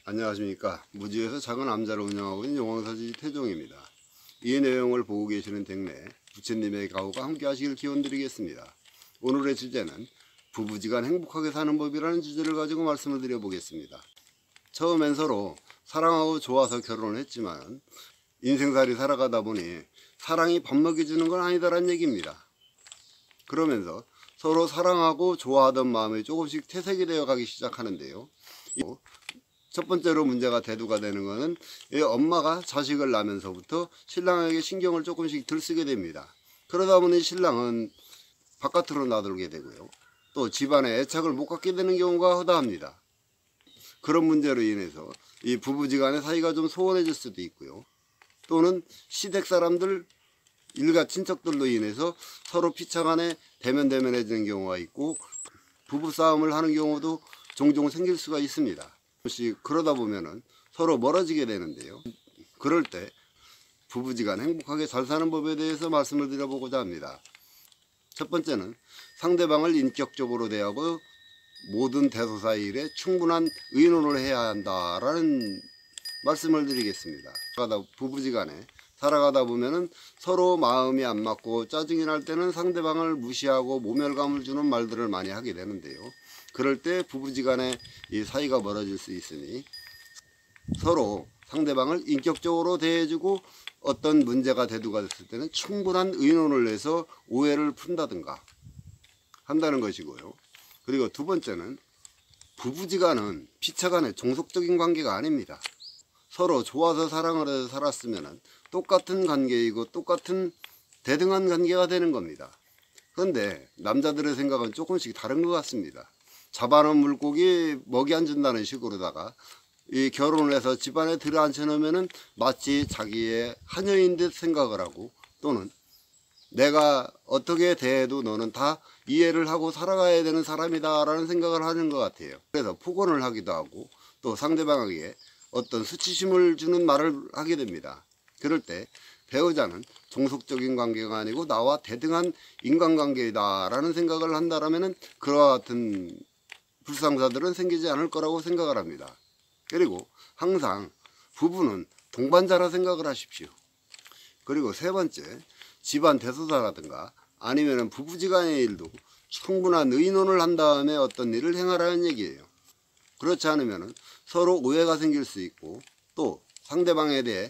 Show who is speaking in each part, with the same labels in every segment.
Speaker 1: 안녕하십니까. 무주에서 작은 암자를 운영하고 있는 용왕사지 태종입니다. 이 내용을 보고 계시는 댁내 부처님의 가호가 함께 하시길 기원드리겠습니다. 오늘의 주제는 부부지간 행복하게 사는 법이라는 주제를 가지고 말씀을 드려보겠습니다. 처음엔 서로 사랑하고 좋아서 결혼을 했지만 인생살이 살아가다 보니 사랑이 밥 먹여주는 건 아니다라는 얘기입니다. 그러면서 서로 사랑하고 좋아하던 마음이 조금씩 퇴색이 되어 가기 시작하는데요. 첫 번째로 문제가 대두가 되는 것은 엄마가 자식을 낳으면서부터 신랑에게 신경을 조금씩 덜 쓰게 됩니다. 그러다 보니 신랑은 바깥으로 나돌게 되고요. 또 집안에 애착을 못 갖게 되는 경우가 허다합니다. 그런 문제로 인해서 이 부부지간의 사이가 좀 소원해질 수도 있고요. 또는 시댁 사람들, 일가 친척들로 인해서 서로 피차간에 대면대면해지는 경우가 있고 부부싸움을 하는 경우도 종종 생길 수가 있습니다. 그러다 보면은 서로 멀어지게 되는데요. 그럴 때 부부지간 행복하게 잘 사는 법에 대해서 말씀을 드려보고자 합니다. 첫 번째는 상대방을 인격적으로 대하고 모든 대소사 일에 충분한 의논을 해야 한다라는 말씀을 드리겠습니다. 부부지간에 살아가다 보면은 서로 마음이 안 맞고 짜증이 날 때는 상대방을 무시하고 모멸감을 주는 말들을 많이 하게 되는데요. 그럴 때 부부지간에 이 사이가 멀어질 수 있으니 서로 상대방을 인격적으로 대해주고 어떤 문제가 대두가 됐을 때는 충분한 의논을 해서 오해를 푼다든가 한다는 것이고요. 그리고 두 번째는 부부지간은 피차간의 종속적인 관계가 아닙니다. 서로 좋아서 사랑을 해서 살았으면 똑같은 관계이고 똑같은 대등한 관계가 되는 겁니다. 그런데 남자들의 생각은 조금씩 다른 것 같습니다. 잡아놓은 물고기 먹이 안 준다는 식으로다가 이 결혼을 해서 집안에 들어앉혀 놓으면은 마치 자기의 하녀인 듯 생각을 하고 또는 내가 어떻게 대해도 너는 다 이해를 하고 살아가야 되는 사람이다 라는 생각을 하는 것 같아요. 그래서 폭언을 하기도 하고 또 상대방에게 어떤 수치심을 주는 말을 하게 됩니다. 그럴 때 배우자는 종속적인 관계가 아니고 나와 대등한 인간관계이다 라는 생각을 한다면 그와 같은 불상사들은 생기지 않을 거라고 생각을 합니다. 그리고 항상 부부는 동반자라 생각을 하십시오. 그리고 세 번째, 집안 대소사라든가 아니면 부부지간의 일도 충분한 의논을 한 다음에 어떤 일을 행하라는 얘기예요. 그렇지 않으면 서로 오해가 생길 수 있고 또 상대방에 대해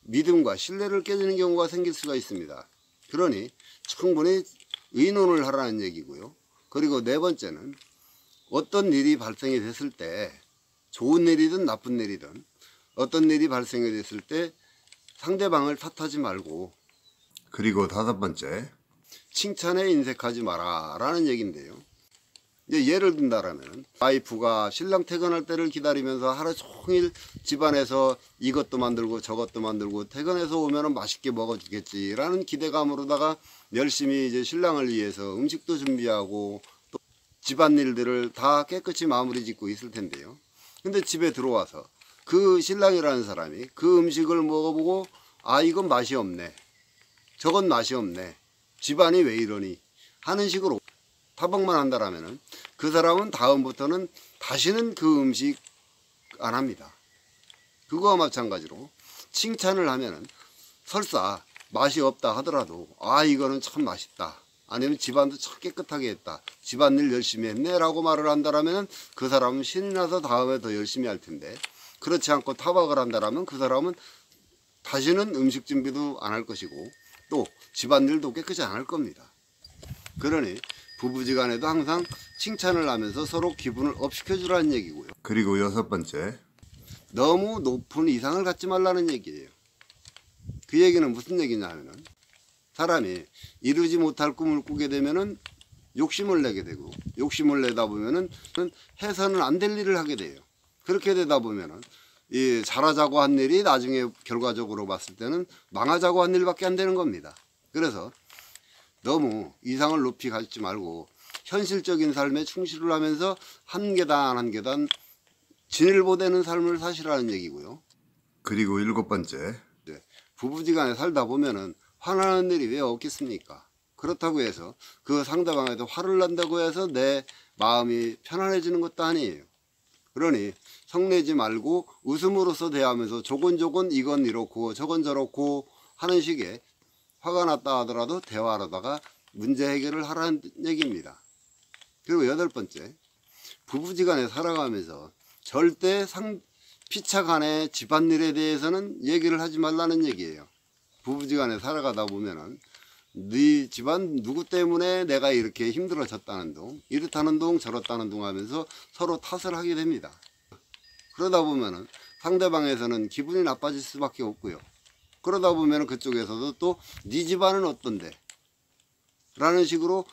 Speaker 1: 믿음과 신뢰를 깨지는 경우가 생길 수가 있습니다. 그러니 충분히 의논을 하라는 얘기고요. 그리고 네 번째는 어떤 일이 발생이 됐을 때 좋은 일이든 나쁜 일이든 어떤 일이 발생이 됐을 때 상대방을 탓하지 말고 그리고 다섯 번째 칭찬에 인색하지 마라 라는 얘기인데요. 예를 든다라면 와이프가 신랑 퇴근할 때를 기다리면서 하루 종일 집안에서 이것도 만들고 저것도 만들고 퇴근해서 오면은 맛있게 먹어주겠지라는 기대감으로다가 열심히 이제 신랑을 위해서 음식도 준비하고 또 집안일들을 다 깨끗이 마무리 짓고 있을 텐데요. 근데 집에 들어와서 그 신랑이라는 사람이 그 음식을 먹어보고 아 이건 맛이 없네, 저건 맛이 없네, 집안이 왜 이러니 하는 식으로 타박만 한다라면은 그 사람은 다음부터는 다시는 그 음식 안 합니다. 그거와 마찬가지로 칭찬을 하면은 설사 맛이 없다 하더라도 아 이거는 참 맛있다, 아니면 집안도 참 깨끗하게 했다, 집안일 열심히 했네 라고 말을 한다라면은 그 사람은 신이 나서 다음에 더 열심히 할 텐데, 그렇지 않고 타박을 한다라면 그 사람은 다시는 음식 준비도 안 할 것이고 또 집안일도 깨끗이 안 할 겁니다. 그러니 부부지간에도 항상 칭찬을 하면서 서로 기분을 업시켜 주라는 얘기고요. 그리고 여섯 번째, 너무 높은 이상을 갖지 말라는 얘기예요. 그 얘기는 무슨 얘기냐 하면은 사람이 이루지 못할 꿈을 꾸게 되면은 욕심을 내게 되고 욕심을 내다 보면은 해서는 안 될 일을 하게 돼요. 그렇게 되다 보면은 이 잘하자고 한 일이 나중에 결과적으로 봤을 때는 망하자고 한 일밖에 안 되는 겁니다. 그래서 너무 이상을 높이 가지지 말고 현실적인 삶에 충실을 하면서 한 계단 한 계단 진일보되는 삶을 사시라는 얘기고요. 그리고 일곱 번째, 부부지간에 살다 보면은 화나는 일이 왜 없겠습니까? 그렇다고 해서 그 상대방에도 화를 난다고 해서 내 마음이 편안해지는 것도 아니에요. 그러니 성내지 말고 웃음으로써 대하면서 조곤조곤 이건 이렇고 저건 저렇고 하는 식의 화가 났다 하더라도 대화하다가 문제 해결을 하라는 얘기입니다. 그리고 8번째, 부부지간에 살아가면서 절대 피차간의 집안일에 대해서는 얘기를 하지 말라는 얘기예요. 부부지간에 살아가다 보면은 네 집안 누구 때문에 내가 이렇게 힘들어졌다는 둥, 이렇다는 둥 저렇다는 둥 하면서 서로 탓을 하게 됩니다. 그러다 보면은 상대방에서는 기분이 나빠질 수밖에 없고요. 그러다 보면은 그쪽에서도 또 네 집안은 어떤데? 라는 식으로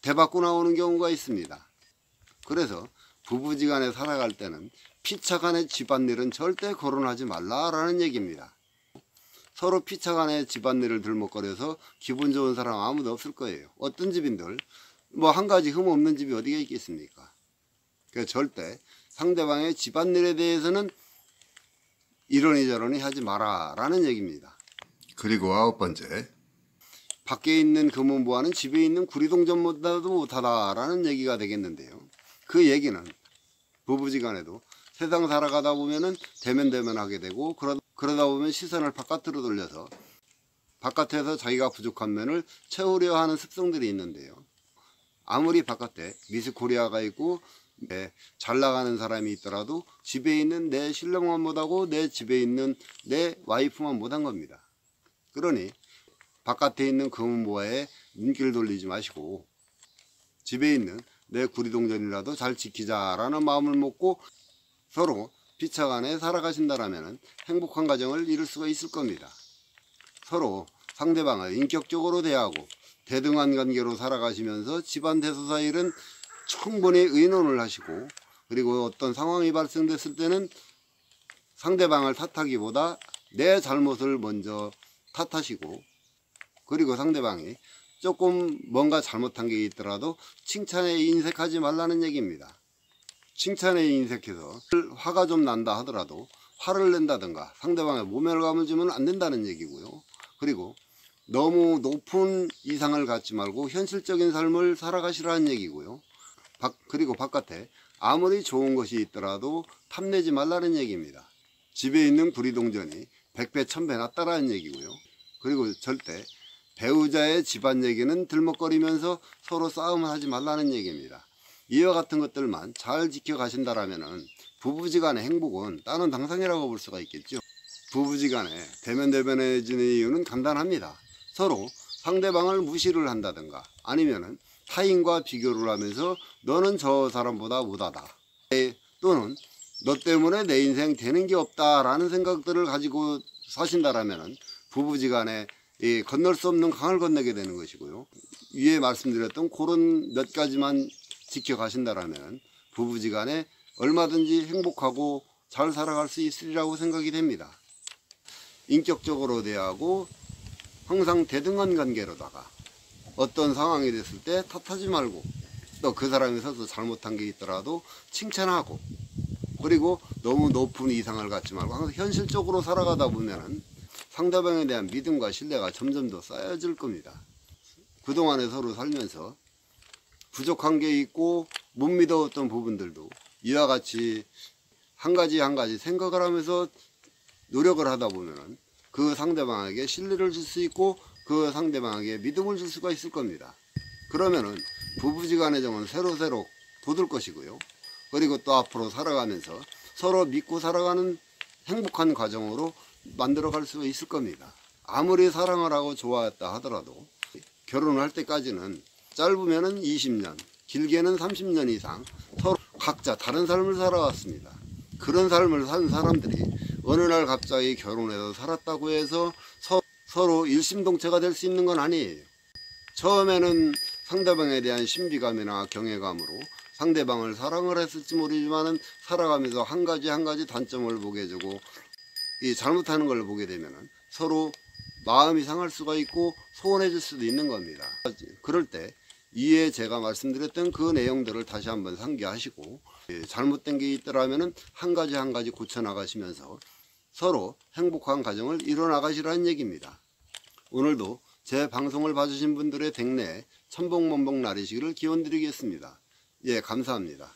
Speaker 1: 대받고 나오는 경우가 있습니다. 그래서 부부지간에 살아갈 때는 피차간의 집안일은 절대 거론하지 말라라는 얘기입니다. 서로 피차간의 집안일을 들먹거려서 기분 좋은 사람 아무도 없을 거예요. 어떤 집인들 뭐 한 가지 흠 없는 집이 어디가 있겠습니까? 그래서 절대 상대방의 집안일에 대해서는 이러니 저러니 하지 마라 라는 얘기입니다. 그리고 9번째, 밖에 있는 금은보화는 집에 있는 구리동전보다도 못하다 라는 얘기가 되겠는데요. 그 얘기는 부부지간에도 세상 살아가다 보면은 대면대면하게 되고 그러다 보면 시선을 바깥으로 돌려서 바깥에서 자기가 부족한 면을 채우려 하는 습성들이 있는데요. 아무리 바깥에 미스코리아가 있고 잘 나가는 사람이 있더라도 집에 있는 내 신랑만 못하고 내 집에 있는 내 와이프만 못한 겁니다. 그러니 바깥에 있는 금은보화에 눈길을 돌리지 마시고 집에 있는 내 구리동전이라도 잘 지키자라는 마음을 먹고 서로 피차간에 살아가신다라면 행복한 가정을 이룰 수가 있을 겁니다. 서로 상대방을 인격적으로 대하고 대등한 관계로 살아가시면서 집안 대소사 일은 충분히 의논을 하시고 그리고 어떤 상황이 발생됐을 때는 상대방을 탓하기보다 내 잘못을 먼저 탓하시고 그리고 상대방이 조금 뭔가 잘못한 게 있더라도 칭찬에 인색하지 말라는 얘기입니다. 칭찬에 인색해서 화가 좀 난다 하더라도 화를 낸다든가 상대방의 모멸감을 주면 안 된다는 얘기고요. 그리고 너무 높은 이상을 갖지 말고 현실적인 삶을 살아가시라는 얘기고요. 그리고 바깥에 아무리 좋은 것이 있더라도 탐내지 말라는 얘기입니다. 집에 있는 구리동전이 100배 1000배 낫다라는 얘기고요. 그리고 절대 배우자의 집안 얘기는 들먹거리면서 서로 싸움을 하지 말라는 얘기입니다. 이와 같은 것들만 잘 지켜가신다라면 부부지간의 행복은 따는 당상이라고 볼 수가 있겠죠. 부부지간에 대면대면해지는 이유는 간단합니다. 서로 상대방을 무시를 한다든가 아니면은 타인과 비교를 하면서 너는 저 사람보다 못하다 또는 너 때문에 내 인생 되는 게 없다라는 생각들을 가지고 사신다라면 부부지간에 건널 수 없는 강을 건너게 되는 것이고요. 위에 말씀드렸던 그런 몇 가지만 지켜가신다라면 부부지간에 얼마든지 행복하고 잘 살아갈 수 있으리라고 생각이 됩니다. 인격적으로 대하고 항상 대등한 관계로다가 어떤 상황이 됐을 때 탓하지 말고 또 그 사람이 서서 잘못한 게 있더라도 칭찬하고 그리고 너무 높은 이상을 갖지 말고 항상 현실적으로 살아가다 보면은 상대방에 대한 믿음과 신뢰가 점점 더 쌓여질 겁니다. 그동안에 서로 살면서 부족한 게 있고 못 믿어왔던 부분들도 이와 같이 한 가지 한 가지 생각을 하면서 노력을 하다 보면은 그 상대방에게 신뢰를 줄 수 있고 그 상대방에게 믿음을 줄 수가 있을 겁니다. 그러면은 부부지간의 정은 새로새로 돋을 것이고요. 그리고 또 앞으로 살아가면서 서로 믿고 살아가는 행복한 가정으로 만들어 갈 수 있을 겁니다. 아무리 사랑을 하고 좋아했다 하더라도 결혼을 할 때까지는 짧으면은 20년, 길게는 30년 이상 서로 각자 다른 삶을 살아왔습니다. 그런 삶을 산 사람들이 어느 날 갑자기 결혼해서 살았다고 해서 서로 일심동체가 될 수 있는 건 아니에요. 처음에는 상대방에 대한 신비감이나 경외감으로 상대방을 사랑을 했을지 모르지만은 살아가면서 한 가지 한 가지 단점을 보게 해주고 이 잘못하는 걸 보게 되면은 서로 마음이 상할 수가 있고 소원해질 수도 있는 겁니다. 그럴 때 이에 제가 말씀드렸던 그 내용들을 다시 한번 상기하시고 잘못된 게 있더라면은 한 가지 한 가지 고쳐 나가시면서 서로 행복한 가정을 이뤄 나가시라는 얘기입니다. 오늘도 제 방송을 봐주신 분들의 댁내에 천복만복 나리시기를 기원드리겠습니다. 예, 감사합니다.